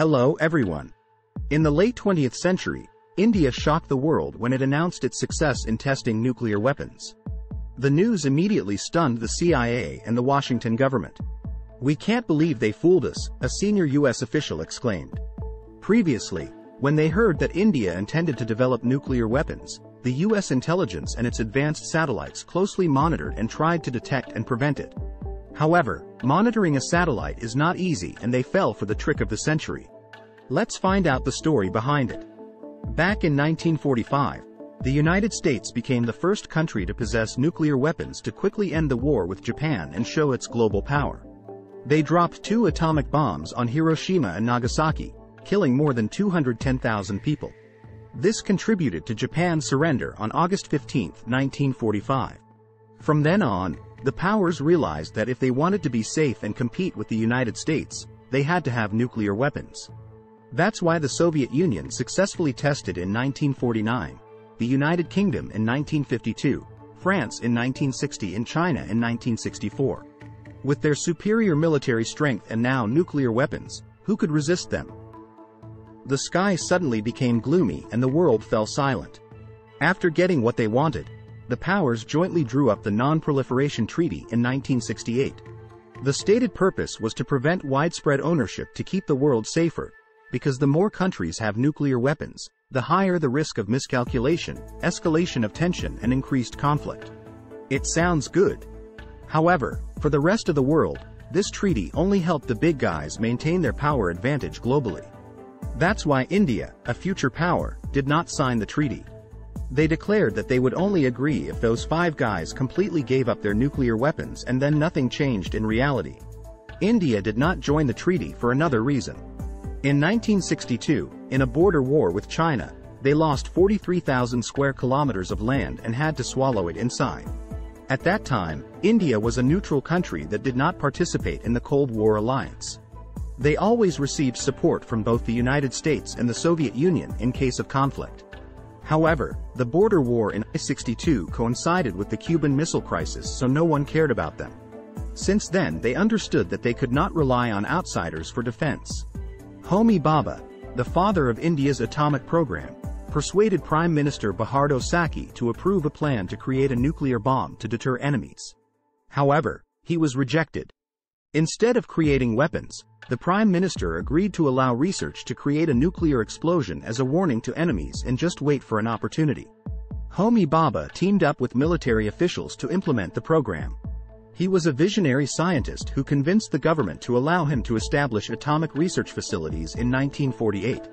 Hello everyone. In the late 20th century, India shocked the world when it announced its success in testing nuclear weapons. The news immediately stunned the CIA and the Washington government. "We can't believe they fooled us," a senior U.S. official exclaimed. Previously, when they heard that India intended to develop nuclear weapons, the U.S. intelligence and its advanced satellites closely monitored and tried to detect and prevent it. However, monitoring a satellite is not easy and they fell for the trick of the century. Let's find out the story behind it. Back in 1945, the United States became the first country to possess nuclear weapons to quickly end the war with Japan and show its global power. They dropped 2 atomic bombs on Hiroshima and Nagasaki, killing more than 210,000 people. This contributed to Japan's surrender on August 15, 1945. From then on, the powers realized that if they wanted to be safe and compete with the United States, they had to have nuclear weapons. That's why the Soviet Union successfully tested in 1949, the United Kingdom in 1952, France in 1960 and China in 1964. With their superior military strength and now nuclear weapons, who could resist them? The sky suddenly became gloomy and the world fell silent. After getting what they wanted, the powers jointly drew up the Non-Proliferation Treaty in 1968. The stated purpose was to prevent widespread ownership to keep the world safer, because the more countries have nuclear weapons, the higher the risk of miscalculation, escalation of tension and increased conflict. It sounds good. However, for the rest of the world, this treaty only helped the big guys maintain their power advantage globally. That's why India, a future power, did not sign the treaty. They declared that they would only agree if those 5 guys completely gave up their nuclear weapons, and then nothing changed in reality. India did not join the treaty for another reason. In 1962, in a border war with China, they lost 43,000 square kilometers of land and had to swallow it inside. At that time, India was a neutral country that did not participate in the Cold War alliance. They always received support from both the United States and the Soviet Union in case of conflict. However, the border war in 1962 coincided with the Cuban Missile Crisis, so no one cared about them. Since then, they understood that they could not rely on outsiders for defense. Homi Bhabha, the father of India's atomic program, persuaded Prime Minister Bahardo Saki to approve a plan to create a nuclear bomb to deter enemies. However, he was rejected. Instead of creating weapons, the Prime Minister agreed to allow research to create a nuclear explosion as a warning to enemies and just wait for an opportunity. Homi Bhabha teamed up with military officials to implement the program. He was a visionary scientist who convinced the government to allow him to establish atomic research facilities in 1948.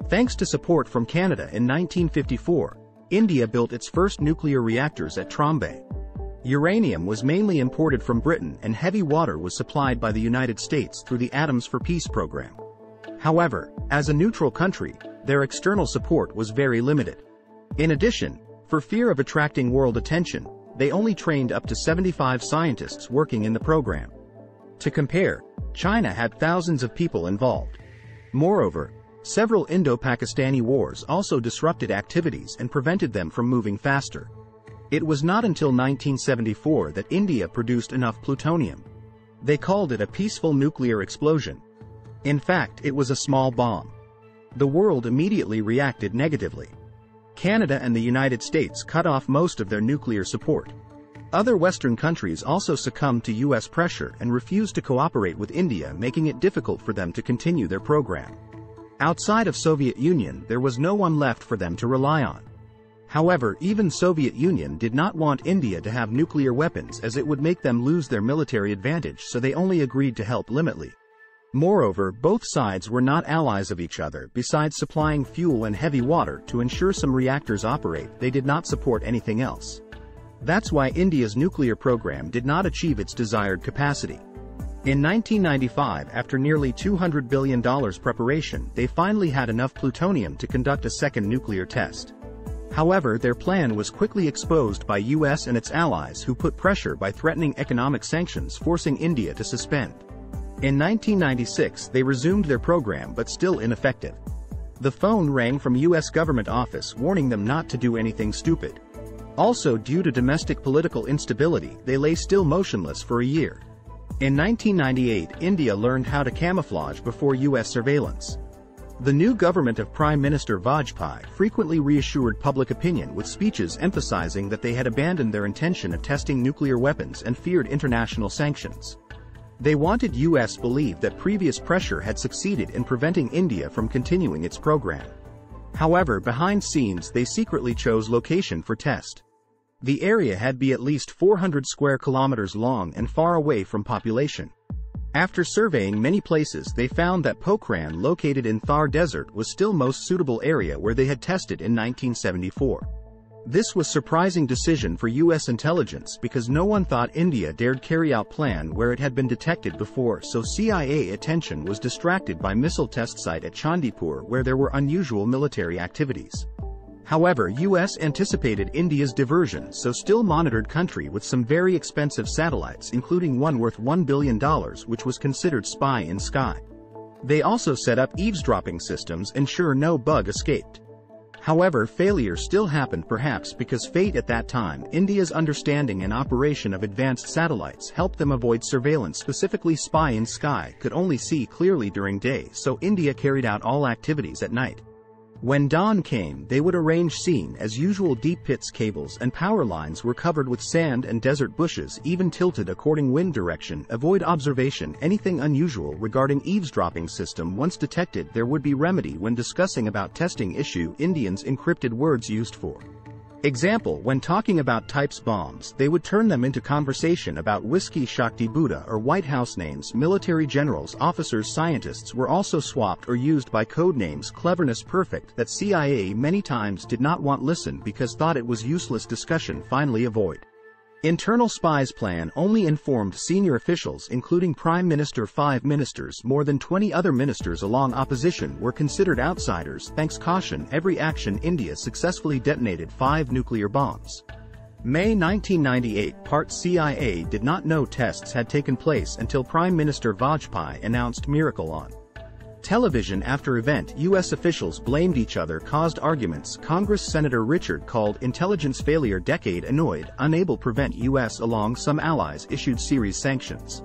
Thanks to support from Canada in 1954, India built its first nuclear reactors at Trombay. Uranium was mainly imported from Britain and heavy water was supplied by the United States through the Atoms for Peace program. However, as a neutral country, their external support was very limited. In addition, for fear of attracting world attention, they only trained up to 75 scientists working in the program. To compare, China had thousands of people involved. Moreover, several Indo-Pakistani wars also disrupted activities and prevented them from moving faster. It was not until 1974 that India produced enough plutonium. They called it a peaceful nuclear explosion. In fact, it was a small bomb. The world immediately reacted negatively. Canada and the United States cut off most of their nuclear support. Other Western countries also succumbed to U.S. pressure and refused to cooperate with India, making it difficult for them to continue their program. Outside of Soviet Union, there was no one left for them to rely on. However, even Soviet Union did not want India to have nuclear weapons as it would make them lose their military advantage, so they only agreed to help limitly. Moreover, both sides were not allies of each other. Besides supplying fuel and heavy water to ensure some reactors operate, they did not support anything else. That's why India's nuclear program did not achieve its desired capacity. In 1995, after nearly $200 billion preparation, they finally had enough plutonium to conduct a second nuclear test. However, their plan was quickly exposed by US and its allies, who put pressure by threatening economic sanctions, forcing India to suspend. In 1996, they resumed their program but still ineffective. The phone rang from US government office warning them not to do anything stupid. Also, due to domestic political instability, they lay still motionless for a year. In 1998, India learned how to camouflage before US surveillance. The new government of Prime Minister Vajpayee frequently reassured public opinion with speeches emphasizing that they had abandoned their intention of testing nuclear weapons and feared international sanctions. They wanted U.S. believed that previous pressure had succeeded in preventing India from continuing its program. However, behind scenes they secretly chose location for test. The area had be at least 400 square kilometers long and far away from population. After surveying many places, they found that Pokhran, located in Thar Desert, was still most suitable area where they had tested in 1974. This was surprising decision for U.S. intelligence because no one thought India dared carry out plan where it had been detected before, so CIA attention was distracted by missile test site at Chandipur where there were unusual military activities. However, U.S. anticipated India's diversion, so still monitored country with some very expensive satellites, including one worth $1 billion, which was considered spy in sky. They also set up eavesdropping systems ensure no bug escaped. However, failure still happened, perhaps because fate at that time. India's understanding and operation of advanced satellites helped them avoid surveillance, specifically spy in sky could only see clearly during day, so India carried out all activities at night. When dawn came, they would arrange scene as usual. Deep pits, cables and power lines were covered with sand and desert bushes, even tilted according wind direction. Avoid observation. Anything unusual regarding eavesdropping system once detected, there would be remedy when discussing about testing issue. Indians encrypted words used for example, when talking about types bombs, they would turn them into conversation about whiskey, Shakti Buddha, or White House names. Military generals, officers, scientists were also swapped or used by code names. Cleverness perfect that CIA many times did not want listen because thought it was useless discussion. Finally, avoid internal spies plan only informed senior officials, including Prime Minister. 5 ministers, more than 20 other ministers along opposition were considered outsiders. Thanks caution every action. India successfully detonated 5 nuclear bombs. May 1998. Part CIA did not know tests had taken place until Prime Minister Vajpayee announced miracle on television. After event, U.S. officials blamed each other, caused arguments. Congress Senator Richard called intelligence failure decade annoyed, unable prevent U.S. along some allies issued series sanctions,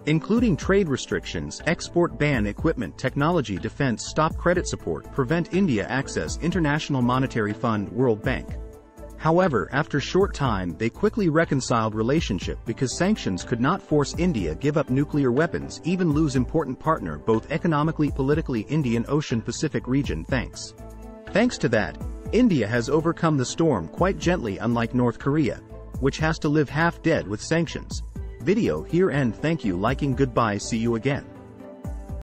including trade restrictions, export ban, equipment, technology, defense, stop credit support, prevent India access International Monetary Fund, World Bank. However, after short time, they quickly reconciled relationship because sanctions could not force India give up nuclear weapons, even lose important partner both economically, politically. Indian Ocean Pacific region. Thanks to that, India has overcome the storm quite gently, unlike North Korea, which has to live half dead with sanctions. Video here end. Thank you liking. Goodbye, see you again.